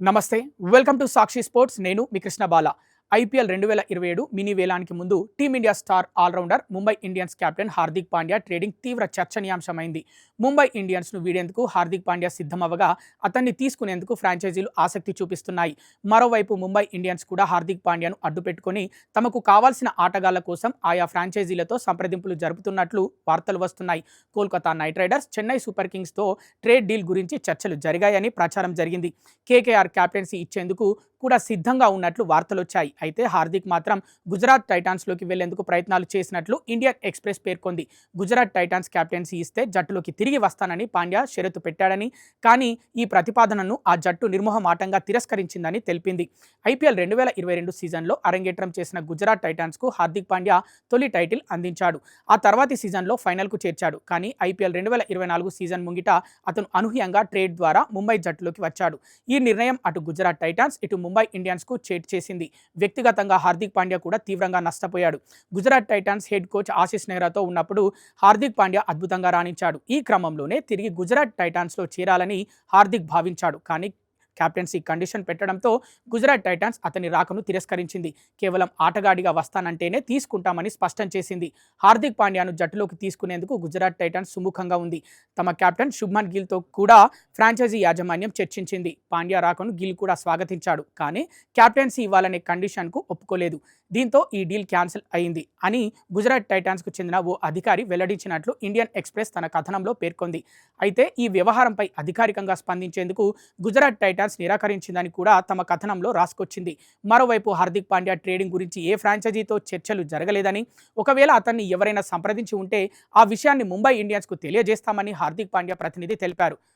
నమస్తే. Welcome to Sakshi sports. నేను మీ కృష్ణ బాల. ఐపీఎల్ 2027 మినీ వేలానికి ముందు team India star allrounder Mumbai Indians captain Hardik Pandya trading తీవ్ర చర్చనీయాంశమైంది. ముంబై ఇండియన్స్ను వీడేందుకు హార్దిక్ పాండ్యా సిద్ధమవ్వగా అతన్ని తీసుకునేందుకు ఫ్రాంచైజీలు ఆసక్తి చూపిస్తున్నాయి. మరోవైపు ముంబై ఇండియన్స్ కూడా హార్దిక్ పాండ్యాను అడ్డుపెట్టుకుని తమకు కావాల్సిన ఆటగాళ్ల కోసం ఆయా ఫ్రాంచైజీలతో సంప్రదింపులు జరుపుతున్నట్లు వార్తలు వస్తున్నాయి. Kolkata knight riders, Chennai super కింగ్స్తో ట్రేడ్ డీల్ గురించి చర్చలు జరిగాయని ప్రచారం జరిగింది. కేకేఆర్ కెప్టెన్సీ ఇచ్చేందుకు కూడా సిద్ధంగా ఉన్నట్లు వార్తలొచ్చాయి. అయితే హార్దిక్ మాత్రం గుజరాత్ టైటాన్స్లోకి వెళ్లేందుకు ప్రయత్నాలు చేసినట్లు ఇండియన్ ఎక్స్ప్రెస్ పేర్కొంది. గుజరాత్ టైటాన్స్ కెప్టెన్సీ ఇస్తే జట్టులోకి తిరిగి వస్తానని పాండ్యా షరతు పెట్టాడని, కానీ ఈ ప్రతిపాదనను ఆ జట్టు నిర్మోహమాటంగా తిరస్కరించిందని తెలిపింది. ఐపీఎల్ 2022 సీజన్లో అరంగేట్రం చేసిన గుజరాత్ టైటాన్స్కు హార్దిక్ పాండ్యా తొలి టైటిల్ అందించాడు. ఆ తర్వాతి సీజన్లో ఫైనల్కు చేర్చాడు. కానీ ఐపీఎల్ 2024 సీజన్ ముంగిట అతను అనూహ్యంగా ట్రేడ్ ద్వారా ముంబై జట్టులోకి వచ్చాడు. ఈ నిర్ణయం అటు గుజరాత్ టైటాన్స్, ఇటు ముంబై ఇండియన్స్కు చేట్ చేసింది. వ్యక్తిగతంగా హార్దిక్ పాండ్యా కూడా తీవ్రంగా నష్టపోయాడు. Gujarat titans head coach Ashish నెహ్రాతో ఉన్నప్పుడు హార్దిక్ పాండ్యా అద్భుతంగా రాణించాడు. ఈ క్రమంలోనే తిరిగి గుజరాత్ టైటాన్స్లో చేరాలని హార్దిక్ భావించాడు. కానీ కెప్టెన్సీ కండిషన్ పెట్టడంతో గుజరాత్ టైటాన్స్ అతని రాకను తిరస్కరించింది. కేవలం ఆటగాడిగా వస్తానంటేనే తీసుకుంటామని స్పష్టం చేసింది. హార్దిక్ పాండ్యాను జట్టులోకి తీసుకునేందుకు గుజరాత్ టైటాన్స్ సుముఖంగా ఉంది. తమ కెప్టెన్ శుభ్మన్ గిల్తో కూడా ఫ్రాంచైజీ యాజమాన్యం చర్చించింది. పాండ్యా రాకను గిల్ కూడా స్వాగతించాడు. కానీ కెప్టెన్సీ ఇవ్వాలనే కండిషన్కు ఒప్పుకోలేదు. దీంతో ఈ డీల్ క్యాన్సిల్ అయింది అని గుజరాత్ టైటాన్స్కు చెందిన ఓ అధికారి వెల్లడించినట్లు ఇండియన్ ఎక్స్ప్రెస్ తన కథనంలో పేర్కొంది. అయితే ఈ వ్యవహారంపై అధికారికంగా స్పందించేందుకు గుజరాత్ టైటాన్స్ నిరాకరించిందని కూడా తమ కథనంలో రాసుకొచ్చింది. మరోవైపు హార్దిక్ పాండ్యా ట్రేడింగ్ గురించి ఏ ఫ్రాంచైజీతో చర్చలు జరగలేదని, ఒకవేళ అతన్ని ఎవరైనా సంప్రదించి ఉంటే ఆ విషయాన్ని ముంబై ఇండియన్స్కు తెలియజేస్తామని హార్దిక్ పాండ్యా ప్రతినిధి తెలిపారు.